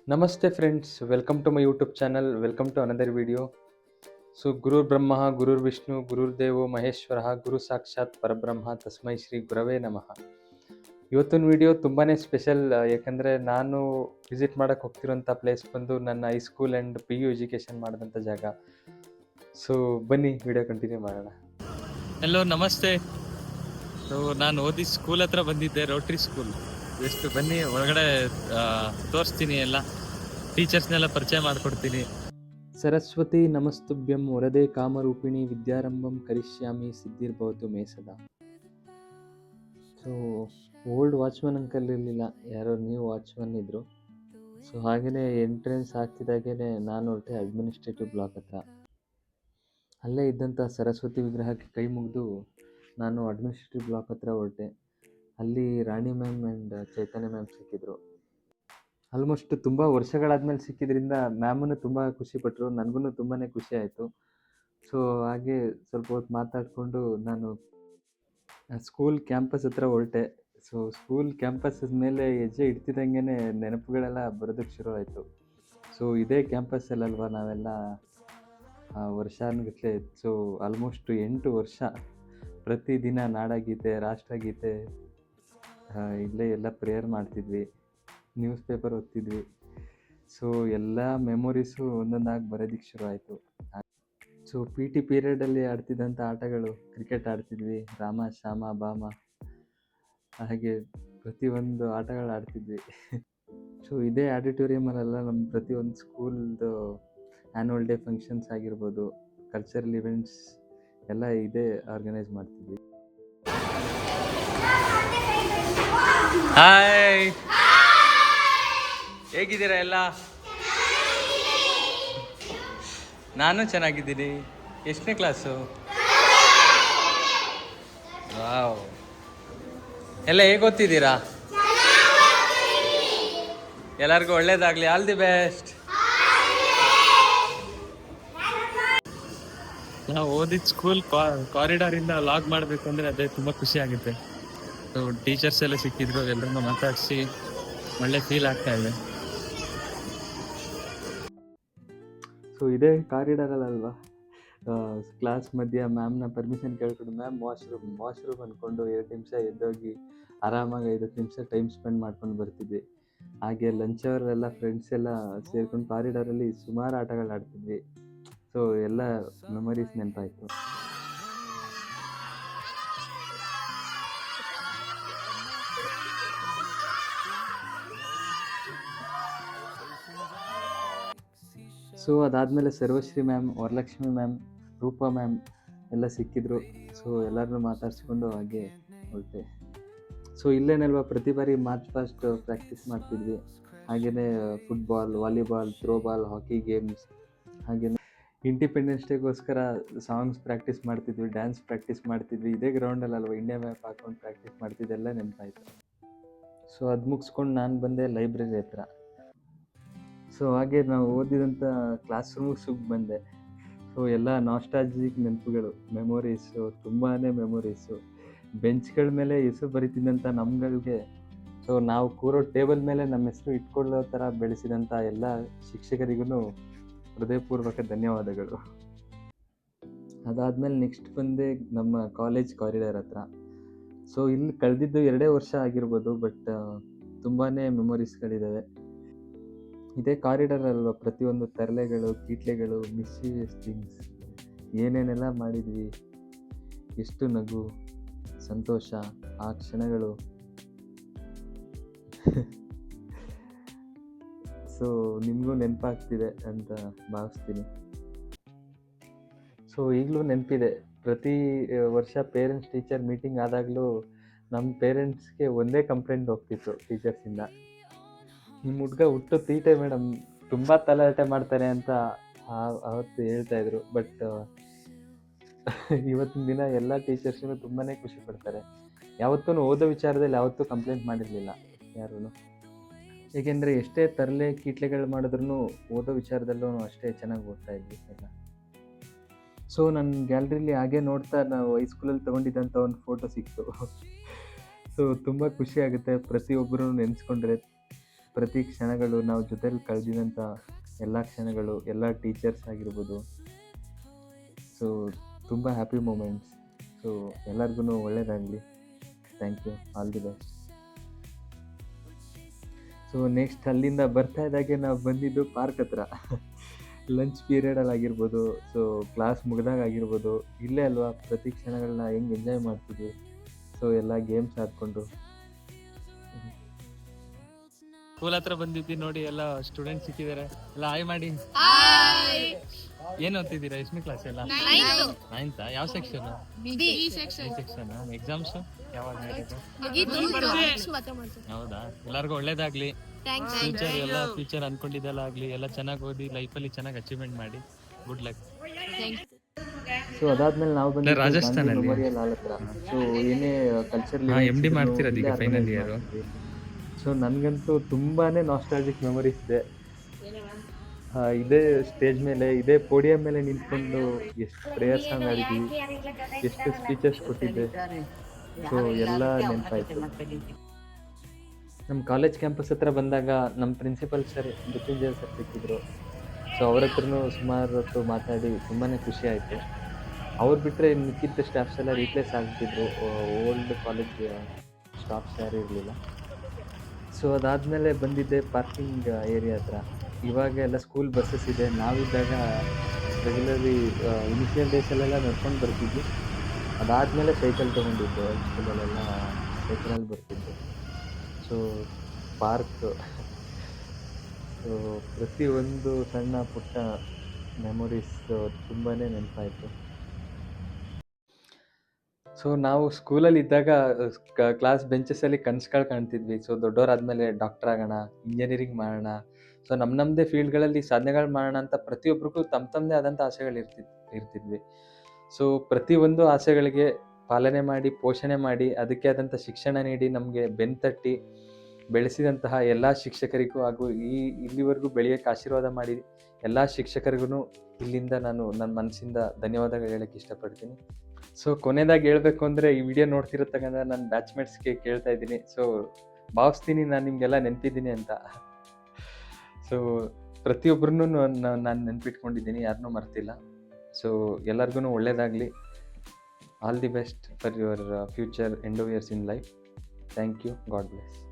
Namaste friends, welcome to my YouTube channel. Welcome to another video. So Guru Brahma, Guru Vishnu, Guru Devo Maheshwara, Guru ಸಾಕ್ಷಾತ್ ಪರಬ್ರಹ್ಮ ತಸ್ಮೈ ಶ್ರೀ ಗುರವೇ ನಮಃ. ಇವತ್ತಿನ video ತುಂಬಾನೇ ಸ್ಪೆಷಲ್ ಯಾಕಂದರೆ ನಾನು ವಿಸಿಟ್ ಮಾಡೋಕ್ಕೆ ಹೋಗ್ತಿರೋಂಥ ಪ್ಲೇಸ್ ಬಂದು ನನ್ನ ಹೈಸ್ಕೂಲ್ ಆ್ಯಂಡ್ PU ಎಜುಕೇಷನ್ ಮಾಡಿದಂಥ ಜಾಗ. ಸೊ ಬನ್ನಿ ವಿಡಿಯೋ ಕಂಟಿನ್ಯೂ ಮಾಡೋಣ. ಹಲೋ ನಮಸ್ತೆ. ನಾನು ಓದಿ ಸ್ಕೂಲ್ ಹತ್ರ ಬಂದಿದ್ದೆ, ರೋಟ್ರಿ ಸ್ಕೂಲ್. ಎಷ್ಟು ಬನ್ನಿ ಒಳಗಡೆ ತೋರಿಸ್ತೀನಿ, ಎಲ್ಲ ಟೀಚರ್ಸ್ನೆಲ್ಲ ಪರಿಚಯ ಮಾಡಿಕೊಡ್ತೀನಿ. ಸರಸ್ವತಿ ನಮಸ್ತುಭ್ಯಂ ವರದೆ ಕಾಮರೂಪಿಣಿ ವಿದ್ಯಾರಂಭಂ ಕರಿಷ್ಯಾಮಿ ಸಿದ್ಧಿರ್ಭವತು ಮೇ ಸದಾ. ಸೊ ಓಲ್ಡ್ ವಾಚ್ಮನ್ ಅಂಕಲ್ ಇರಲಿಲ್ಲ, ಯಾರೋ ನ್ಯೂ ವಾಚ್ಮನ್ ಇದ್ದರು. ಸೊ ಹಾಗೆಯೇ ಎಂಟ್ರೆನ್ಸ್ ಆಗ್ತಿದ್ದಾಗೇ ನಾನು ಹೊರಟೆ ಅಡ್ಮಿನಿಸ್ಟ್ರೇಟಿವ್ ಬ್ಲಾಕ್ ಹತ್ರ. ಅಲ್ಲೇ ಇದ್ದಂಥ ಸರಸ್ವತಿ ವಿಗ್ರಹಕ್ಕೆ ಕೈ ಮುಗಿದು ನಾನು ಅಡ್ಮಿನಿಸ್ಟ್ರೇಟಿವ್ ಬ್ಲಾಕ್ ಹತ್ರ ಹೊರಟೆ. ಅಲ್ಲಿ ರಾಣಿ ಮ್ಯಾಮ್ ಆ್ಯಂಡ್ ಚೈತನ್ಯ ಮ್ಯಾಮ್ ಸಿಕ್ಕಿದ್ರು. ಆಲ್ಮೋಸ್ಟ್ ತುಂಬ ವರ್ಷಗಳಾದ್ಮೇಲೆ ಸಿಕ್ಕಿದ್ರಿಂದ ಮ್ಯಾಮನ್ನು ತುಂಬ ಖುಷಿಪಟ್ಟರು, ನನಗೂ ತುಂಬಾ ಖುಷಿ ಆಯಿತು. ಸೊ ಹಾಗೆ ಸ್ವಲ್ಪ ಹೊತ್ತು ಮಾತಾಡಿಕೊಂಡು ನಾನು ಸ್ಕೂಲ್ ಕ್ಯಾಂಪಸ್ ಹತ್ರ ಹೊರಟೆ. ಸೊ ಸ್ಕೂಲ್ ಕ್ಯಾಂಪಸ್ ಮೇಲೆ ಹೆಜ್ಜೆ ಇಡ್ತಿದ್ದಂಗೆ ನೆನಪುಗಳೆಲ್ಲ ಬರೋದಕ್ಕೆ ಶುರು ಆಯಿತು. ಸೊ ಇದೇ ಕ್ಯಾಂಪಸ್ಸಲ್ಲಲ್ವ ನಾವೆಲ್ಲ ವರ್ಷಾನುಗಟ್ಟಲೆ, ಸೊ ಆಲ್ಮೋಸ್ಟ್ 8 ವರ್ಷ ಪ್ರತಿದಿನ ನಾಡಗೀತೆ, ರಾಷ್ಟ್ರಗೀತೆ, ಇಲ್ಲೇ ಎಲ್ಲ ಪ್ರೇಯರ್ ಮಾಡ್ತಿದ್ವಿ, ನ್ಯೂಸ್ ಪೇಪರ್ ಓದ್ತಿದ್ವಿ. ಸೊ ಎಲ್ಲ ಮೆಮೊರೀಸು ಒಂದೊಂದಾಗಿ ಬರೋದಕ್ಕೆ ಶುರು ಆಯಿತು. ಸೊ PT ಪೀರಿಯಡಲ್ಲಿ ಆಡ್ತಿದ್ದಂಥ ಆಟಗಳು, ಕ್ರಿಕೆಟ್ ಆಡ್ತಿದ್ವಿ, ರಾಮ ಶ್ಯಾಮ ಬಾಮ, ಹಾಗೆ ಪ್ರತಿಯೊಂದು ಆಟಗಳು ಆಡ್ತಿದ್ವಿ. ಸೊ ಇದೇ ಆಡಿಟೋರಿಯಮಲ್ಲೆಲ್ಲ ನಮ್ಮ ಪ್ರತಿಯೊಂದು ಸ್ಕೂಲ್ದು ಆ್ಯನ್ಯುವಲ್ ಡೇ ಫಂಕ್ಷನ್ಸ್ ಆಗಿರ್ಬೋದು, ಕಲ್ಚರಲ್ ಇವೆಂಟ್ಸ್ ಎಲ್ಲ ಇದೇ ಆರ್ಗನೈಸ್ ಮಾಡ್ತಿದ್ವಿ. ಹಾಯ್, ಹೇಗಿದ್ದೀರಾ ಎಲ್ಲ? ನಾನು ಚೆನ್ನಾಗಿದ್ದೀನಿ. ಎಷ್ಟನೇ ಕ್ಲಾಸು? ವಾವ್, ಎಲ್ಲ ಹೇಗೆ ಓದ್ತಿದ್ದೀರಾ? ಎಲ್ಲರಿಗೂ ಒಳ್ಳೇದಾಗಲಿ, ಆಲ್ ದಿ ಬೆಸ್ಟ್. ನಾವು ಓದಿದ ಸ್ಕೂಲ್ ಕಾರಿಡಾರಿಂದ ಲಾಗ್ ಮಾಡಬೇಕು ಅಂದರೆ ಅದೇ ತುಂಬ ಖುಷಿ ಆಗುತ್ತೆ. ಸೊ ಟೀಚರ್ಸ್ ಎಲ್ಲ ಸಿಕ್ಕಿದ್ರು, ಎಲ್ಲರನ್ನ ಮಾತಾಡಿಸಿ ಒಳ್ಳೆ ಫೀಲ್ ಆಗ್ತಾ ಇದೆ. ಸೊ ಇದೇ ಕಾರಿಡಾರಲ್ವಾ ಕ್ಲಾಸ್ ಮಧ್ಯ ಮ್ಯಾಮ್ನ ಪರ್ಮಿಷನ್ ಕೇಳ್ಕೊಂಡು, ಮ್ಯಾಮ್ ವಾಶ್ರೂಮ್ ಅಂದ್ಕೊಂಡು 2 ನಿಮಿಷ ಎದ್ದೋಗಿ ಆರಾಮಾಗಿ 5 ನಿಮಿಷ ಟೈಮ್ ಸ್ಪೆಂಡ್ ಮಾಡ್ಕೊಂಡು ಬರ್ತಿದ್ವಿ. ಹಾಗೆ ಲಂಚ್ ಅವರೆಲ್ಲ ಫ್ರೆಂಡ್ಸ್ ಎಲ್ಲ ಸೇರ್ಕೊಂಡು ಕಾರಿಡಾರಲ್ಲಿ ಸುಮಾರು ಆಟಗಳು ಆಡ್ತಿದ್ವಿ. ಸೊ ಎಲ್ಲ ಮೆಮೊರೀಸ್ ನೆನಪಾಯಿತು. ಸೊ ಅದಾದಮೇಲೆ Sarvashree ma'am, Varalakshmi ma'am, Roopa ma'am ಎಲ್ಲ ಸಿಕ್ಕಿದ್ರು. ಸೊ ಎಲ್ಲರನ್ನೂ ಮಾತಾಡಿಸ್ಕೊಂಡು ಹಾಗೆ ಹೊರಟೆ. ಸೊ ಇಲ್ಲೇನಲ್ವ ಪ್ರತಿ ಬಾರಿ ಮಾರ್ಚ್ ಪಾಸ್ಟ್ ಪ್ರಾಕ್ಟೀಸ್ ಮಾಡ್ತಿದ್ವಿ. ಹಾಗೆಯೇ ಫುಟ್ಬಾಲ್, ವಾಲಿಬಾಲ್, ಥ್ರೋಬಾಲ್, ಹಾಕಿ ಗೇಮ್ಸ್, ಹಾಗೆಯೇ ಇಂಡಿಪೆಂಡೆನ್ಸ್ ಡೇಗೋಸ್ಕರ ಸಾಂಗ್ಸ್ ಪ್ರಾಕ್ಟೀಸ್ ಮಾಡ್ತಿದ್ವಿ, ಡ್ಯಾನ್ಸ್ ಪ್ರಾಕ್ಟೀಸ್ ಮಾಡ್ತಿದ್ವಿ. ಇದೇ ಗ್ರೌಂಡಲ್ಲಲ್ವ ಇಂಡಿಯಾ ಮ್ಯಾಪ್ ಹಾಕೊಂಡು ಪ್ರಾಕ್ಟೀಸ್ ಮಾಡ್ತಿದ್ದೆಲ್ಲ ನೆನಪಾಯಿತು. ಸೊ ಅದು ಮುಗಿಸ್ಕೊಂಡು ನಾನು ಬಂದೆ ಲೈಬ್ರರಿ ಹತ್ರ. ಸೊ ಹಾಗೆ ನಾವು ಓದಿದಂಥ ಕ್ಲಾಸ್ ರೂಮ್ಸಿಗೆ ಬಂದೆ. ಸೊ ಎಲ್ಲ ನಾಸ್ಟಾಲ್ಜಿಕ್ ನೆನಪುಗಳು, ಮೆಮೊರೀಸು, ತುಂಬಾ ಮೆಮೊರೀಸು. ಬೆಂಚ್ಗಳ ಮೇಲೆ ಹೆಸರು ಬರೀತಿದ್ದಂಥ ನಮ್ಗಳಿಗೆ, ಸೊ ನಾವು ಕೂರೋ ಟೇಬಲ್ ಮೇಲೆ ನಮ್ಮ ಹೆಸರು ಇಟ್ಕೊಳ್ಳೋ ಥರ ಬೆಳೆಸಿದಂಥ ಎಲ್ಲ ಶಿಕ್ಷಕರಿಗೂ ಹೃದಯಪೂರ್ವಕ ಧನ್ಯವಾದಗಳು. ಅದಾದಮೇಲೆ ನೆಕ್ಸ್ಟ್ ಬಂದೆ ನಮ್ಮ ಕಾಲೇಜ್ ಕಾರಿಡಾರ್ ಹತ್ರ. ಸೊ ಇಲ್ಲಿ ಕಳೆದಿದ್ದು 2 ವರ್ಷ ಆಗಿರ್ಬೋದು, ಬಟ್ ತುಂಬಾ ಮೆಮೊರೀಸ್ಗಳಿದ್ದಾವೆ. ಇದೇ ಕಾರಿಡಾರ್ ಅಲ್ವ ಪ್ರತಿಯೊಂದು ತರಲೆಗಳು, ಕೀಟ್ಲೆಗಳು, ಮಿಸ್ಚೀವಿಯಸ್ ಥಿಂಗ್ಸ್, ಏನೇನೆಲ್ಲ ಮಾಡಿದ್ವಿ, ಎಷ್ಟು ನಗು, ಸಂತೋಷ ಆ ಕ್ಷಣಗಳು. ಸೊ ನಿಮಗೂ ನೆನಪಾಗ್ತಿದೆ ಅಂತ ಭಾವಿಸ್ತೀನಿ. ಸೊ ಈಗಲೂ ನೆನಪಿದೆ, ಪ್ರತಿ ವರ್ಷ ಪೇರೆಂಟ್ಸ್ ಟೀಚರ್ ಮೀಟಿಂಗ್ ಆದಾಗಲೂ ನಮ್ಮ ಪೇರೆಂಟ್ಸ್ಗೆ ಒಂದೇ ಕಂಪ್ಲೇಂಟ್ ಹೋಗ್ತಿತ್ತು ಟೀಚರ್ಸಿಂದ, ನಿಮ್ಮ ಹುಡುಗ ಹುಟ್ಟು ತೀಟೆ ಮೇಡಮ್, ತುಂಬ ತಲಾಟೆ ಮಾಡ್ತಾನೆ ಅಂತ ಅವತ್ತು ಹೇಳ್ತಾಯಿದ್ರು. ಬಟ್ ಇವತ್ತಿನ ದಿನ ಎಲ್ಲ ಟೀಚರ್ಸ್ಗೂ ತುಂಬಾ ಖುಷಿ ಪಡ್ತಾರೆ. ಯಾವತ್ತೂ ಓದೋ ವಿಚಾರದಲ್ಲಿ ಯಾವತ್ತೂ ಕಂಪ್ಲೇಂಟ್ ಮಾಡಿರಲಿಲ್ಲ ಯಾರೂ. ಏಕೆಂದರೆ ಎಷ್ಟೇ ತರಲೆ ಕೀಟ್ಲೆಗಳು ಮಾಡಿದ್ರೂ ಓದೋ ವಿಚಾರದಲ್ಲೂ ಅಷ್ಟೇ ಚೆನ್ನಾಗಿ ಓದ್ತಾ ಇದ್ವಿ ಎಲ್ಲ. ಸೊ ನನ್ನ ಗ್ಯಾಲರಿಲಿ ಹಾಗೆ ನೋಡ್ತಾ ನಾವು ಹೈಸ್ಕೂಲಲ್ಲಿ ತೊಗೊಂಡಿದ್ದಂಥ ಒಂದು ಫೋಟೋ ಸಿಕ್ತು. ಸೊ ತುಂಬ ಖುಷಿ ಆಗುತ್ತೆ ಪ್ರತಿಯೊಬ್ಬರೂ ನೆನೆಸ್ಕೊಂಡ್ರೆ. ಪ್ರತಿ ಕ್ಷಣಗಳು ನಾವು ಜೊತೆಲಿ ಕಳೆದಿದಂಥ ಎಲ್ಲ ಕ್ಷಣಗಳು, ಎಲ್ಲ ಟೀಚರ್ಸ್ ಆಗಿರ್ಬೋದು. ಸೊ ತುಂಬ ಹ್ಯಾಪಿ ಮೂಮೆಂಟ್ಸ್. ಸೊ ಎಲ್ಲರಿಗೂ ಒಳ್ಳೆಯದಾಗಲಿ. Thank you. All the best. So next ಅಲ್ಲಿಂದ ಬರ್ತಾ ಇದ್ದಾಗೆ ನಾವು ಬಂದಿದ್ದು ಪಾರ್ಕ್ ಹತ್ರ. ಲಂಚ್ ಪೀರಿಯಡಲ್ಲಿ ಆಗಿರ್ಬೋದು, ಸೊ ಕ್ಲಾಸ್ ಮುಗಿದಾಗ ಆಗಿರ್ಬೋದು, ಇಲ್ಲೇ ಅಲ್ವಾ ಪ್ರತಿ ಕ್ಷಣಗಳನ್ನ ಹೆಂಗೆ ಎಂಜಾಯ್ ಮಾಡ್ತಿದ್ವಿ. ಸೊ ಎಲ್ಲ ಗೇಮ್ಸ್ ಆಡ್ಕೊಂಡು. ಸ್ಕೂಲ್ ಹತ್ರ ಬಂದಿದ್ದಿ ನೋಡಿ, ಎಲ್ಲ ಸ್ಟೂಡೆಂಟ್ ಸಿಕ್ಕಿದ್ದಾರೆ. ಎಲ್ಲ ಹಾಯ್ ಮಾಡಿ. ಏನ್ ಓದ್ತಿದ್ದೀರಾ? ಎಷ್ಟನೇ ಕ್ಲಾಸ್ ಎಲ್ಲ? 9th. ಯಾವ ಸೆಕ್ಷನ್? ಸೆಕ್ಷನ್. ಎಕ್ಸಾಮ್ಸ್ ಯಾವಾಗ? ಹೌದಾ? ಎಲ್ಲರಿಗೂ ಒಳ್ಳೇದಾಗ್ಲಿ. ಫ್ಯೂಚರ್ ಅನ್ಕೊಂಡಿದ್ದೆಲ್ಲ ಆಗ್ಲಿ, ಎಲ್ಲ ಚೆನ್ನಾಗಿ ಓದಿ ಲೈಫಲ್ಲಿ ಚೆನ್ನಾಗಿ ಅಚೀವ್ಮೆಂಟ್ ಮಾಡಿ. Good luck. ಸೊ ಅದಾದ್ಮೇಲೆ ನಾವು ಬಂದಿದ್ದು ರಾಜಸ್ಥಾನಲ್ಲಿ. ಮೆಮೋರಿಯಲ್ ಹಾಲ್ ಹತ್ರ. ಸೊ ಏನೇ ಕಲ್ಚರಲ್ MD ಮಾಡ್ತಿರೋದು ಈಗ ಫೈನಲ್ ಇಯರ್. ಸೊ ನನಗಂತೂ ತುಂಬಾನೇ ನಾಸ್ಟಾಲಜಿಕ್ ಮೆಮೊರೀಸ್ ಇದೆ. ಇದೇ ಸ್ಟೇಜ್ ಮೇಲೆ, ಇದೇ ಪೋಡಿಯಂ ಮೇಲೆ ನಿಂತ್ಕೊಂಡು ಎಷ್ಟು ಪ್ರೇಯರ್ ಸಾಂಗ್ ಆಡಿದ್ವಿ, ಎಷ್ಟು ಸ್ಪೀಚಸ್ ಕೊಟ್ಟಿದ್ದೆ. ಸೊ ಎಲ್ಲ ನೆನಪಾಯ್ತು. ನಮ್ಮ ಕಾಲೇಜ್ ಕ್ಯಾಂಪಸ್ ಹತ್ರ ಬಂದಾಗ ನಮ್ಮ ಪ್ರಿನ್ಸಿಪಲ್ ಸರ್ ಮೃತ್ಯುಂಜಯ ಸರ್ ಸಿಕ್ಕಿದ್ರು. ಸೊ ಅವ್ರ ಹತ್ರನೂ ಸುಮಾರು ಹೊತ್ತು ಮಾತಾಡಿ ತುಂಬಾ ಖುಷಿ ಆಯಿತು. ಅವ್ರು ಬಿಟ್ಟರೆ ಮಿಕ್ಕಿದ್ದ ಸ್ಟಾಫ್ಸ್ ಎಲ್ಲ ರೀಪ್ಲೇಸ್ ಆಗ್ತಿದ್ರು. ಓಲ್ಡ್ ಕಾಲೇಜ್ ಸ್ಟಾಫ್ಸ್ ಯಾರೂ ಇರಲಿಲ್ಲ. ಸೊ ಅದಾದಮೇಲೆ ಬಂದಿದ್ದೆ ಪಾರ್ಕಿಂಗ್ ಏರಿಯಾ ಹತ್ರ. ಇವಾಗ ಎಲ್ಲ ಸ್ಕೂಲ್ ಬಸ್ಸಸ್ ಇದೆ. ನಾವಿದ್ದಾಗ ರೆಗ್ಯುಲರ್ಲಿ ಇನಿಷಿಯಲ್ ಡೇಸಲ್ಲೆಲ್ಲ ನಡ್ಕೊಂಡು ಬರ್ತಿದ್ವಿ. ಅದಾದಮೇಲೆ ಸೈಕಲ್ ತೊಗೊಂಡಿದ್ದು. ಸ್ಕೂಲಲ್ಲೆಲ್ಲ ಸೈಕಲಲ್ಲಿ ಬರ್ತಿದ್ದು. ಸೊ ಪಾರ್ಕ್, ಸೊ ಪ್ರತಿಯೊಂದು ಸಣ್ಣ ಪುಟ್ಟ ಮೆಮೊರೀಸ್ ತುಂಬಾ ನೆನಪಾಯಿತು. ಸೊ ನಾವು ಸ್ಕೂಲಲ್ಲಿ ಇದ್ದಾಗ ಕ್ಲಾಸ್ ಬೆಂಚಸ್ಸಲ್ಲಿ ಕನಸುಗಳು ಕಾಣ್ತಿದ್ವಿ. ಸೊ ದೊಡ್ಡವರಾದ್ಮೇಲೆ ಡಾಕ್ಟರ್ ಆಗೋಣ, ಇಂಜಿನಿಯರಿಂಗ್ ಮಾಡೋಣ, ಸೊ ನಮ್ಮದೇ ಫೀಲ್ಡ್ಗಳಲ್ಲಿ ಸಾಧನೆಗಳು ಮಾಡೋಣ ಅಂತ ಪ್ರತಿಯೊಬ್ಬರಿಗೂ ತಮ್ಮದೇ ಆದಂಥ ಆಸೆಗಳು ಇರ್ತಿದ್ವಿ. ಸೊ ಪ್ರತಿಯೊಂದು ಆಸೆಗಳಿಗೆ ಪಾಲನೆ ಮಾಡಿ, ಪೋಷಣೆ ಮಾಡಿ, ಅದಕ್ಕೆ ಆದಂಥ ಶಿಕ್ಷಣ ನೀಡಿ ನಮಗೆ ಬೆನ್ತಟ್ಟಿ ಬೆಳೆಸಿದಂತಹ ಎಲ್ಲ ಶಿಕ್ಷಕರಿಗೂ ಹಾಗೂ ಇಲ್ಲಿವರೆಗೂ ಬೆಳೆಯೋಕ್ಕೆ ಆಶೀರ್ವಾದ ಮಾಡಿ ಎಲ್ಲ ಶಿಕ್ಷಕರಿಗೂ ಇಲ್ಲಿಂದ ನಾನು ನನ್ನ ಮನಸ್ಸಿಂದ ಧನ್ಯವಾದಗಳು ಹೇಳೋಕ್ಕೆ ಇಷ್ಟಪಡ್ತೀನಿ. ಸೊ ಕೊನೆಯದಾಗಿ ಹೇಳಬೇಕು ಅಂದರೆ, ಈ ವಿಡಿಯೋ ನೋಡ್ತಿರತಕ್ಕಂಥ ನನ್ನ ಬ್ಯಾಚ್ಮೇಟ್ಸ್ಗೆ ಕೇಳ್ತಾ ಇದ್ದೀನಿ. ಸೊ ಭಾವಿಸ್ತೀನಿ ನಾನು ನಿಮಗೆಲ್ಲ ನೆನಪಿದ್ದೀನಿ ಅಂತ. ಸೊ ಪ್ರತಿಯೊಬ್ಬರನ್ನೂ ನಾನು ನೆನಪಿಟ್ಕೊಂಡಿದ್ದೀನಿ, ಯಾರನ್ನೂ ಮರ್ತಿಲ್ಲ. ಸೊ ಎಲ್ಲರಿಗೂ ಒಳ್ಳೆಯದಾಗಲಿ. All the best for your future endeavours in life. Thank you. God bless.